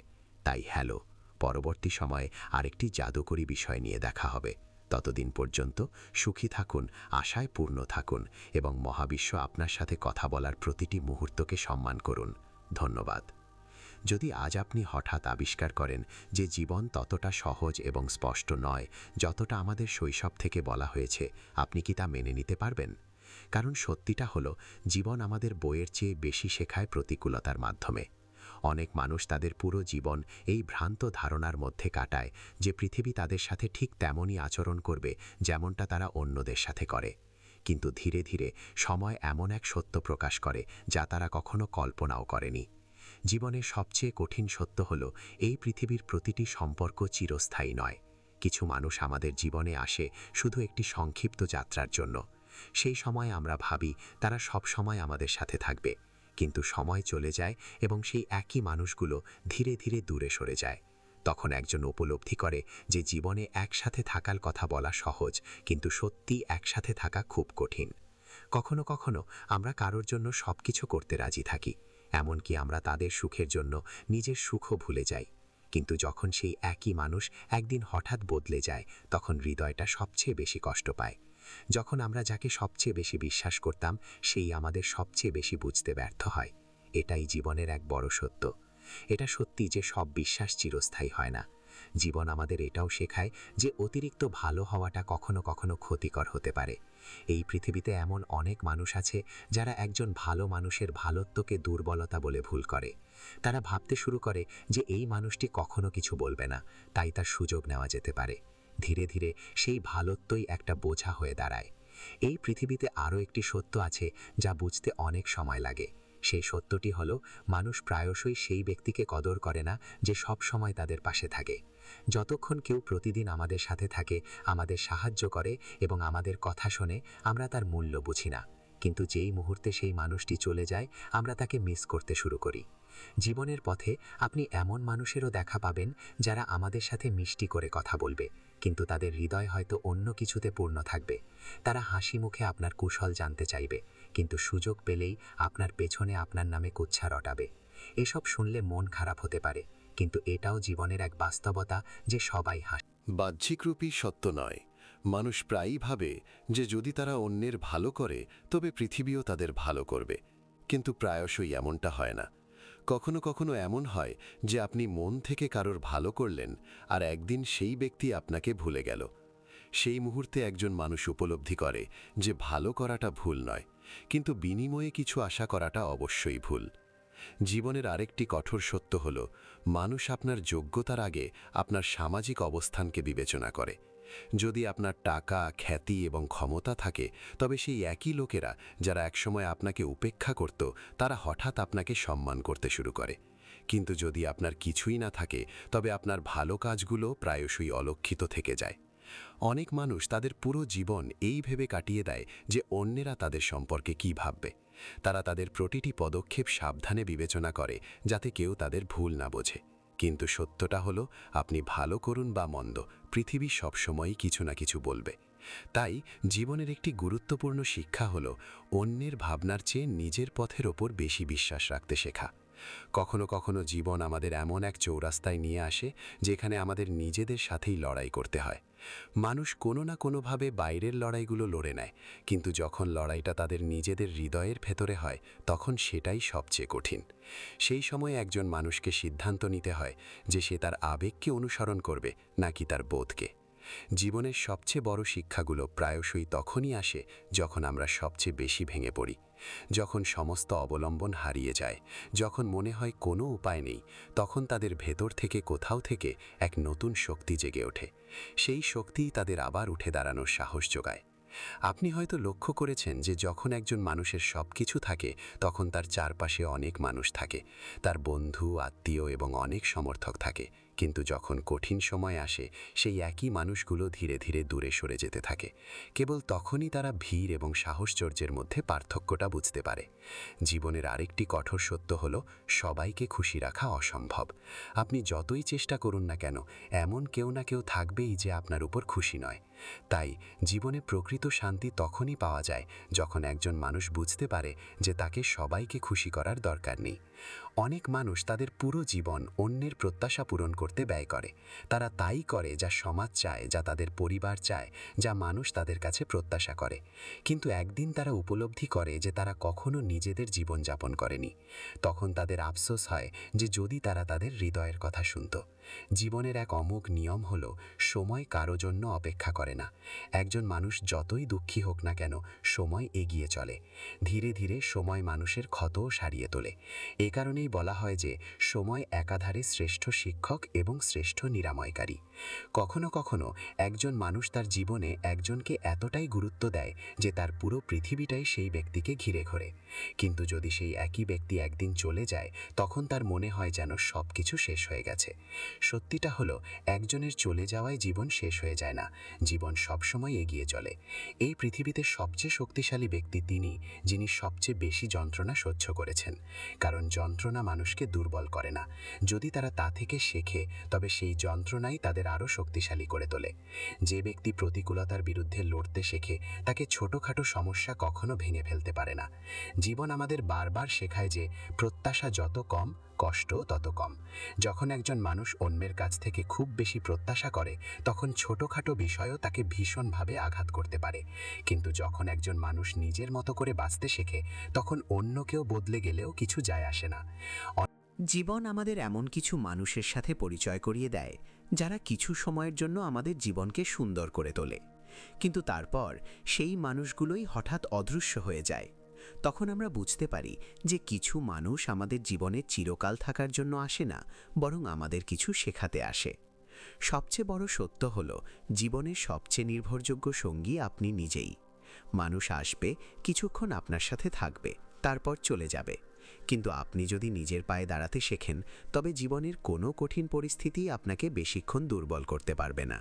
তাই হ্যালো, পরবর্তী সময়ে আরেকটি জাদুকরী বিষয় নিয়ে দেখা হবে। ততদিন পর্যন্ত সুখী থাকুন, আশায় পূর্ণ থাকুন এবং মহাবিশ্ব আপনার সাথে কথা বলার প্রতিটি মুহূর্তকে সম্মান করুন। ধন্যবাদ। যদি আজ আপনি হঠাৎ আবিষ্কার করেন যে জীবন ততটা সহজ এবং স্পষ্ট নয় যতটা আমাদের শৈশব থেকে বলা হয়েছে, আপনি কি তা মেনে নিতে পারবেন? কারণ সত্যিটা হলো, জীবন আমাদের বইয়ের চেয়ে বেশি শেখায় প্রতিকূলতার মাধ্যমে। অনেক মানুষ তাদের পুরো জীবন এই ভ্রান্ত ধারণার মধ্যে কাটায় যে পৃথিবী তাদের সাথে ঠিক তেমনই আচরণ করবে যেমনটা তারা অন্যদের সাথে করে। কিন্তু ধীরে ধীরে সময় এমন এক সত্য প্রকাশ করে যা তারা কখনো কল্পনাও করেনি। জীবনের সবচেয়ে কঠিন সত্য হলো, এই পৃথিবীর প্রতিটি সম্পর্ক চিরস্থায়ী নয়। কিছু মানুষ আমাদের জীবনে আসে শুধু একটি সংক্ষিপ্ত যাত্রার জন্য। সেই সময় আমরা ভাবি তারা সব সময় আমাদের সাথে থাকবে, কিন্তু সময় চলে যায় এবং সেই একই মানুষগুলো ধীরে ধীরে দূরে সরে যায়। তখন একজন উপলব্ধি করে যে জীবনে একসাথে থাকার কথা বলা সহজ, কিন্তু সত্যি একসাথে থাকা খুব কঠিন। কখনো কখনো আমরা কারোর জন্য সবকিছু করতে রাজি থাকি, এমনকি আমরা তাদের সুখের জন্য নিজের সুখও ভুলে যাই। কিন্তু যখন সেই একই মানুষ একদিন হঠাৎ বদলে যায়, তখন হৃদয়টা সবচেয়ে বেশি কষ্ট পায়। যখন আমরা যাকে সবচেয়ে বেশি বিশ্বাস করতাম, সেই আমাদের সবচেয়ে বেশি বুঝতে ব্যর্থ হয়। এটাই জীবনের এক বড় সত্য। এটা সত্যি যে সব বিশ্বাস চিরস্থায়ী হয় না। জীবন আমাদের এটাও শেখায় যে অতিরিক্ত ভালো হওয়াটা কখনো কখনো ক্ষতিকর হতে পারে। এই পৃথিবীতে এমন অনেক মানুষ আছে যারা একজন ভালো মানুষের ভালোত্বকে দুর্বলতা বলে ভুল করে। তারা ভাবতে শুরু করে যে এই মানুষটি কখনো কিছু বলবে না, তাই তার সুযোগ নেওয়া যেতে পারে। ধীরে ধীরে সেই ভালোত্বই একটা বোঝা হয়ে দাঁড়ায়। এই পৃথিবীতে আরও একটি সত্য আছে যা বুঝতে অনেক সময় লাগে। সেই সত্যটি হলো, মানুষ প্রায়শই সেই ব্যক্তিকে কদর করে না যে সব সময় তাদের পাশে থাকে। যতক্ষণ কেউ প্রতিদিন আমাদের সাথে থাকে, আমাদের সাহায্য করে এবং আমাদের কথা শোনে, আমরা তার মূল্য বুঝি না। কিন্তু যেই মুহূর্তে সেই মানুষটি চলে যায়, আমরা তাকে মিস করতে শুরু করি। জীবনের পথে আপনি এমন মানুষেরও দেখা পাবেন যারা আমাদের সাথে মিষ্টি করে কথা বলবে, কিন্তু তাদের হৃদয় হয়তো অন্য কিছুতে পূর্ণ থাকবে। তারা হাসি মুখে আপনার কুশল জানতে চাইবে, কিন্তু সুযোগ পেলেই আপনার পেছনে আপনার নামে কুচ্ছা রটাবে। এসব শুনলে মন খারাপ হতে পারে, কিন্তু এটাও জীবনের এক বাস্তবতা যে সবাই হাসে। বাহ্যিকরূপী সত্য নয়। মানুষ প্রায়ই ভাবে যে যদি তারা অন্যের ভালো করে তবে পৃথিবীও তাদের ভালো করবে, কিন্তু প্রায়শই এমনটা হয় না। কখনো কখনো এমন হয় যে আপনি মন থেকে কারোর ভালো করলেন, আর একদিন সেই ব্যক্তি আপনাকে ভুলে গেল। সেই মুহূর্তে একজন মানুষ উপলব্ধি করে যে ভালো করাটা ভুল নয়, কিন্তু বিনিময়ে কিছু আশা করাটা অবশ্যই ভুল। জীবনের আরেকটি কঠোর সত্য হল, মানুষ আপনার যোগ্যতার আগে আপনার সামাজিক অবস্থানকে বিবেচনা করে। যদি আপনার টাকা, খ্যাতি এবং ক্ষমতা থাকে, তবে সেই একই লোকেরা যারা একসময় আপনাকে উপেক্ষা করত, তারা হঠাৎ আপনাকে সম্মান করতে শুরু করে। কিন্তু যদি আপনার কিছুই না থাকে, তবে আপনার ভালো কাজগুলো প্রায়শই অলক্ষিত থেকে যায়। অনেক মানুষ তাদের পুরো জীবন এই ভেবে কাটিয়ে দেয় যে অন্যেরা তাদের সম্পর্কে কী ভাববে। তারা তাদের প্রতিটি পদক্ষেপ সাবধানে বিবেচনা করে যাতে কেউ তাদের ভুল না বোঝে। কিন্তু সত্যটা হলো, আপনি ভালো করুন বা মন্দ, পৃথিবী সবসময়ই কিছু না কিছু বলবে। তাই জীবনের একটি গুরুত্বপূর্ণ শিক্ষা হলো অন্যের ভাবনার চেয়ে নিজের পথের ওপর বেশি বিশ্বাস রাখতে শেখা। কখনো কখনো জীবন আমাদের এমন এক চৌরাস্তায় নিয়ে আসে যেখানে আমাদের নিজেদের সাথেই লড়াই করতে হয়। মানুষ কোনো না কোনোভাবে বাইরের লড়াইগুলো লড়ে নেয়, কিন্তু যখন লড়াইটা তাদের নিজেদের হৃদয়ের ভেতরে হয়, তখন সেটাই সবচেয়ে কঠিন। সেই সময় একজন মানুষকে সিদ্ধান্ত নিতে হয় যে সে তার আবেগকে অনুসরণ করবে নাকি তার বোধকে। জীবনের সবচেয়ে বড় শিক্ষাগুলো প্রায়শই তখনই আসে যখন আমরা সবচেয়ে বেশি ভেঙে পড়ি, যখন সমস্ত অবলম্বন হারিয়ে যায়, যখন মনে হয় কোনো উপায় নেই। তখন তাদের ভেতর থেকে কোথাও থেকে এক নতুন শক্তি জেগে ওঠে। সেই শক্তিই তাদের আবার উঠে দাঁড়ানোর সাহস যোগায়। আপনি হয়তো লক্ষ্য করেছেন যে যখন একজন মানুষের সব কিছু থাকে, তখন তার চারপাশে অনেক মানুষ থাকে, তার বন্ধু, আত্মীয় এবং অনেক সমর্থক থাকে। কিন্তু যখন কঠিন সময় আসে, সেই একই মানুষগুলো ধীরে ধীরে দূরে সরে যেতে থাকে। কেবল তখনই তারা ভিড় এবং সাহসচর্যের মধ্যে পার্থক্যটা বুঝতে পারে। জীবনের আরেকটি কঠোর সত্য হল, সবাইকে খুশি রাখা অসম্ভব। আপনি যতই চেষ্টা করুন না কেন, এমন কেউ না কেউ থাকবেই যে আপনার উপর খুশি নয়। তাই জীবনে প্রকৃত শান্তি তখনই পাওয়া যায় যখন একজন মানুষ বুঝতে পারে যে তাকে সবাইকে খুশি করার দরকার নেই। অনেক মানুষ তাদের পুরো জীবন অন্যের প্রত্যাশা পূরণ করতে ব্যয় করে। তারা তাই করে যা সমাজ চায়, যা তাদের পরিবার চায়, যা মানুষ তাদের কাছে প্রত্যাশা করে। কিন্তু একদিন তারা উপলব্ধি করে যে তারা কখনো নিজেদের জীবন যাপন করেনি। তখন তাদের আফসোস হয় যে যদি তারা তাদের হৃদয়ের কথা শুনত। জীবনের এক অমোঘ নিয়ম হলো, সময় কারো জন্য অপেক্ষা করে না। একজন মানুষ যতই দুঃখী হোক না কেন, সময় এগিয়ে চলে। ধীরে ধীরে সময় মানুষের ক্ষতও সারিয়ে তোলে। এ কারণেই বলা হয় যে সময় একাধারে শ্রেষ্ঠ শিক্ষক এবং শ্রেষ্ঠ নিরাময়কারী। কখনো কখনো একজন মানুষ তার জীবনে একজনকে এতটাই গুরুত্ব দেয় যে তার পুরো পৃথিবীটাই সেই ব্যক্তিকে ঘিরে ঘোরে। কিন্তু যদি সেই একই ব্যক্তি একদিন চলে যায়, তখন তার মনে হয় যেন সব কিছু শেষ হয়ে গেছে। সত্যিটা হলো, একজনের চলে যাওয়ায় জীবন শেষ হয়ে যায় না, জীবন সবসময় এগিয়ে চলে। এই পৃথিবীতে সবচেয়ে শক্তিশালী ব্যক্তি তিনি, যিনি সবচেয়ে বেশি যন্ত্রণা সহ্য করেছেন। কারণ যন্ত্রণা মানুষকে দুর্বল করে না। যদি তারা তা থেকে শেখে, তবে সেই যন্ত্রণাই তাদের আরও শক্তিশালী করে তোলে। যে ব্যক্তি প্রতিকূলতার বিরুদ্ধে লড়তে শেখে, তাকে ছোটোখাটো সমস্যা কখনো ভেঙে ফেলতে পারে না। জীবন আমাদের বারবার শেখায় যে প্রত্যাশা যত কম, কষ্ট তত কম। যখন একজন মানুষ অন্যের কাছ থেকে খুব বেশি প্রত্যাশা করে, তখন ছোটোখাটো বিষয়ও তাকে ভীষণভাবে আঘাত করতে পারে। কিন্তু যখন একজন মানুষ নিজের মতো করে বাঁচতে শেখে, তখন অন্য কেউ বদলে গেলেও কিছু যায় আসে না। জীবন আমাদের এমন কিছু মানুষের সাথে পরিচয় করিয়ে দেয় যারা কিছু সময়ের জন্য আমাদের জীবনকে সুন্দর করে তোলে, কিন্তু তারপর সেই মানুষগুলোই হঠাৎ অদৃশ্য হয়ে যায়। তখন আমরা বুঝতে পারি যে কিছু মানুষ আমাদের জীবনে চিরকাল থাকার জন্য আসে না, বরং আমাদের কিছু শেখাতে আসে। সবচেয়ে বড় সত্য হল, জীবনের সবচেয়ে নির্ভরযোগ্য সঙ্গী আপনি নিজেই। মানুষ আসবে, কিছুক্ষণ আপনার সাথে থাকবে, তারপর চলে যাবে, কিন্তু আপনি যদি নিজের পায়ে দাঁড়াতে শেখেন, তবে জীবনের কোনো কঠিন পরিস্থিতি আপনাকে বেশিক্ষণ দুর্বল করতে পারবে না।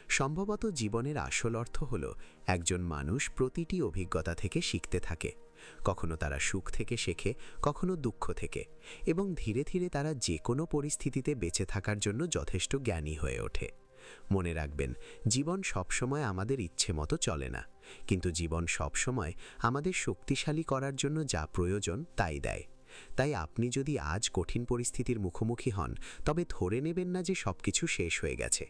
সম্ভবত জীবনের আসল অর্থ হল একজন মানুষ প্রতিটি অভিজ্ঞতা থেকে শিখতে থাকে। কখনো তারা সুখ থেকে শেখে, কখনো দুঃখ থেকে, এবং ধীরে ধীরে তারা যে কোনো পরিস্থিতিতে বেঁচে থাকার জন্য যথেষ্ট জ্ঞানী হয়ে ওঠে। মনে রাখবেন, জীবন সবসময় আমাদের ইচ্ছে মতো চলে না, কিন্তু জীবন সবসময় আমাদের শক্তিশালী করার জন্য যা প্রয়োজন তাই দেয়। তাই আপনি যদি আজ কঠিন পরিস্থিতির মুখোমুখি হন, তবে ধরে নেবেন না যে সবকিছু শেষ হয়ে গেছে।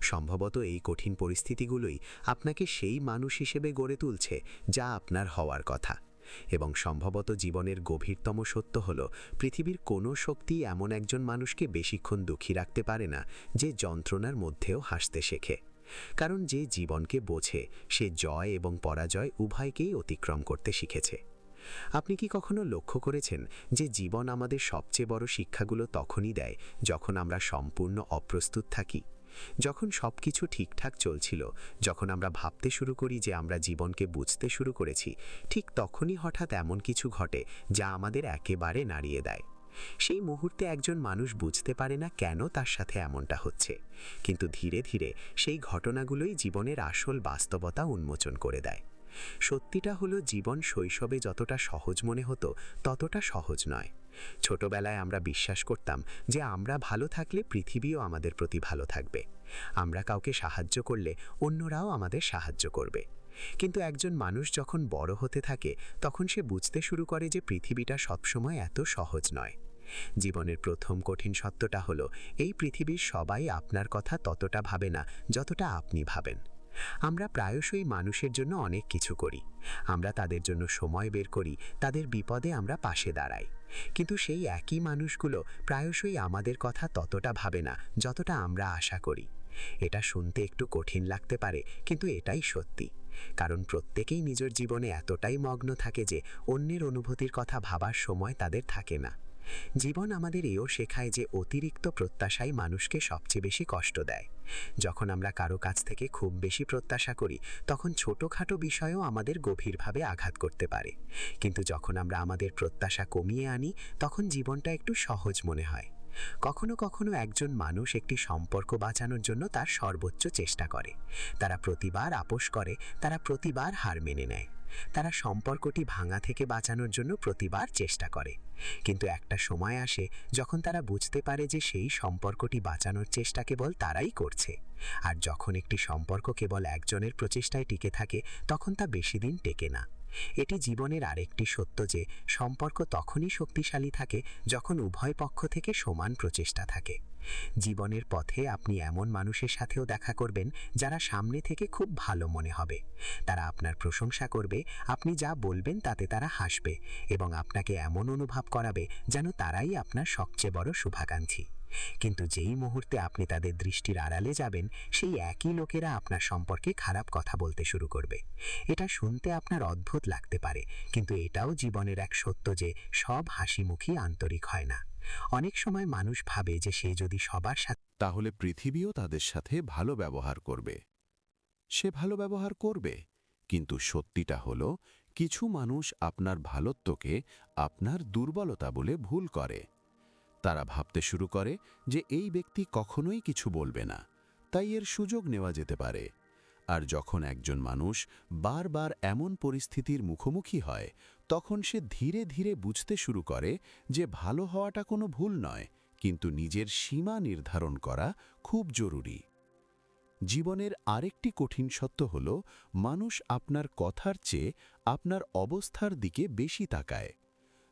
সম্ভবত এই কঠিন পরিস্থিতিগুলোই আপনাকে সেই মানুষ হিসেবে গড়ে তুলছে যা আপনার হওয়ার কথা। এবং সম্ভবত জীবনের গভীরতম সত্য হল, পৃথিবীর কোনো শক্তি এমন একজন মানুষকে বেশিক্ষণ দুঃখী রাখতে পারে না যে যন্ত্রণার মধ্যেও হাসতে শেখে। কারণ যে জীবনকে বোঝে, সে জয় এবং পরাজয় উভয়কেই অতিক্রম করতে শিখেছে। আপনি কি কখনো লক্ষ্য করেছেন যে জীবন আমাদের সবচেয়ে বড় শিক্ষাগুলো তখনই দেয় যখন আমরা সম্পূর্ণ অপ্রস্তুত থাকি? যখন সবকিছু ঠিকঠাক চলছিল, যখন আমরা ভাবতে শুরু করি যে আমরা জীবনকে বুঝতে শুরু করেছি, ঠিক তখনই হঠাৎ এমন কিছু ঘটে যা আমাদের একেবারে নাড়িয়ে দেয়। সেই মুহূর্তে একজন মানুষ বুঝতে পারে না কেন তার সাথে এমনটা হচ্ছে, কিন্তু ধীরে ধীরে সেই ঘটনাগুলোই জীবনের আসল বাস্তবতা উন্মোচন করে দেয়। সত্যিটা হলো, জীবন শৈশবে যতটা সহজ মনে হতো ততটা সহজ নয়। ছোটবেলায় আমরা বিশ্বাস করতাম যে আমরা ভালো থাকলে পৃথিবীও আমাদের প্রতি ভালো থাকবে। আমরা কাউকে সাহায্য করলে অন্যরাও আমাদের সাহায্য করবে। কিন্তু একজন মানুষ যখন বড় হতে থাকে, তখন সে বুঝতে শুরু করে যে পৃথিবীটা সবসময় এত সহজ নয়। জীবনের প্রথম কঠিন সত্যটা হলো, এই পৃথিবীর সবাই আপনার কথা ততটা ভাবে না যতটা আপনি ভাবেন। আমরা প্রায়শই মানুষের জন্য অনেক কিছু করি। আমরা তাদের জন্য সময় বের করি, তাদের বিপদে আমরা পাশে দাঁড়াই। কিন্তু সেই একই মানুষগুলো প্রায়শই আমাদের কথা ততটা ভাবে না যতটা আমরা আশা করি। এটা শুনতে একটু কঠিন লাগতে পারে, কিন্তু এটাই সত্যি। কারণ প্রত্যেকেই নিজের জীবনে এতটাই মগ্ন থাকে যে অন্যের অনুভূতির কথা ভাবার সময় তাদের থাকে না। জীবন আমাদের এও শেখায় যে অতিরিক্ত প্রত্যাশাই মানুষকে সবচেয়ে বেশি কষ্ট দেয়। যখন আমরা কারো কাছ থেকে খুব বেশি প্রত্যাশা করি, তখন ছোটখাটো বিষয়ও আমাদের গভীরভাবে আঘাত করতে পারে। কিন্তু যখন আমরা আমাদের প্রত্যাশা কমিয়ে আনি, তখন জীবনটা একটু সহজ মনে হয়। কখনো কখনো একজন মানুষ একটি সম্পর্ক বাঁচানোর জন্য তার সর্বোচ্চ চেষ্টা করে। তারা প্রতিবার আপোস করে, তারা প্রতিবার হার মেনে নেয়, তারা সম্পর্কটি ভাঙা থেকে বাঁচানোর জন্য প্রতিবার চেষ্টা করে। কিন্তু একটা সময় আসে যখন তারা বুঝতে পারে যে সেই সম্পর্কটি বাঁচানোর চেষ্টা কেবল তারাই করছে। আর যখন একটি সম্পর্ক কেবল একজনের প্রচেষ্টায় টিকে থাকে, তখন তা বেশি দিন টেকে না। এটি জীবনের আরেকটি সত্য যে সম্পর্ক তখনই শক্তিশালী থাকে যখন উভয় পক্ষ থেকে সমান প্রচেষ্টা থাকে। জীবনের পথে আপনি এমন মানুষের সাথেও দেখা করবেন যারা সামনে থেকে খুব ভালো মনে হবে। তারা আপনার প্রশংসা করবে, আপনি যা বলবেন তাতে তারা হাসবে, এবং আপনাকে এমন অনুভব করাবে যেন তারাই আপনার সবচেয়ে বড় শুভাকাঙ্ক্ষী। কিন্তু যেই মুহূর্তে আপনি তাদের দৃষ্টির আড়ালে যাবেন, সেই একই লোকেরা আপনার সম্পর্কে খারাপ কথা বলতে শুরু করবে। এটা শুনতে আপনার অদ্ভুত লাগতে পারে, কিন্তু এটাও জীবনের এক সত্য যে সব হাসিমুখী আন্তরিক হয় না। অনেক সময় মানুষ ভাবে যে সে যদি সবার সাথে তাহলে পৃথিবীও তাদের সাথে ভালো ব্যবহার করবে। সে ভালো ব্যবহার করবে, কিন্তু সত্যিটা হলো, কিছু মানুষ আপনার ভালোত্বকে আপনার দুর্বলতা বলে ভুল করে। তারা ভাবতে শুরু করে যে এই ব্যক্তি কখনোই কিছু বলবে না, তাই এর সুযোগ নেওয়া যেতে পারে। আর যখন একজন মানুষ বারবার এমন পরিস্থিতির মুখোমুখি হয়, তখন সে ধীরে ধীরে বুঝতে শুরু করে যে ভালো হওয়াটা কোনো ভুল নয়, কিন্তু নিজের সীমা নির্ধারণ করা খুব জরুরি। জীবনের আরেকটি কঠিন সত্য হল, মানুষ আপনার কথার চেয়ে আপনার অবস্থার দিকে বেশি তাকায়।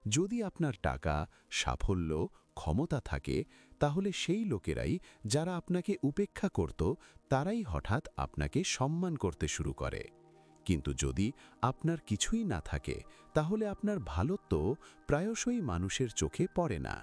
যদি আপনার টাকা, সাফল্য, ক্ষমতা থাকে, তাহলে সেই লোকেরাই যারা আপনাকে উপেক্ষা করত, তারাই হঠাৎ আপনাকে সম্মান করতে শুরু করে। কিন্তু যদি আপনার কিছুই না থাকে, তাহলে আপনার ভালোত্ব প্রায়শই মানুষের চোখে পড়ে না।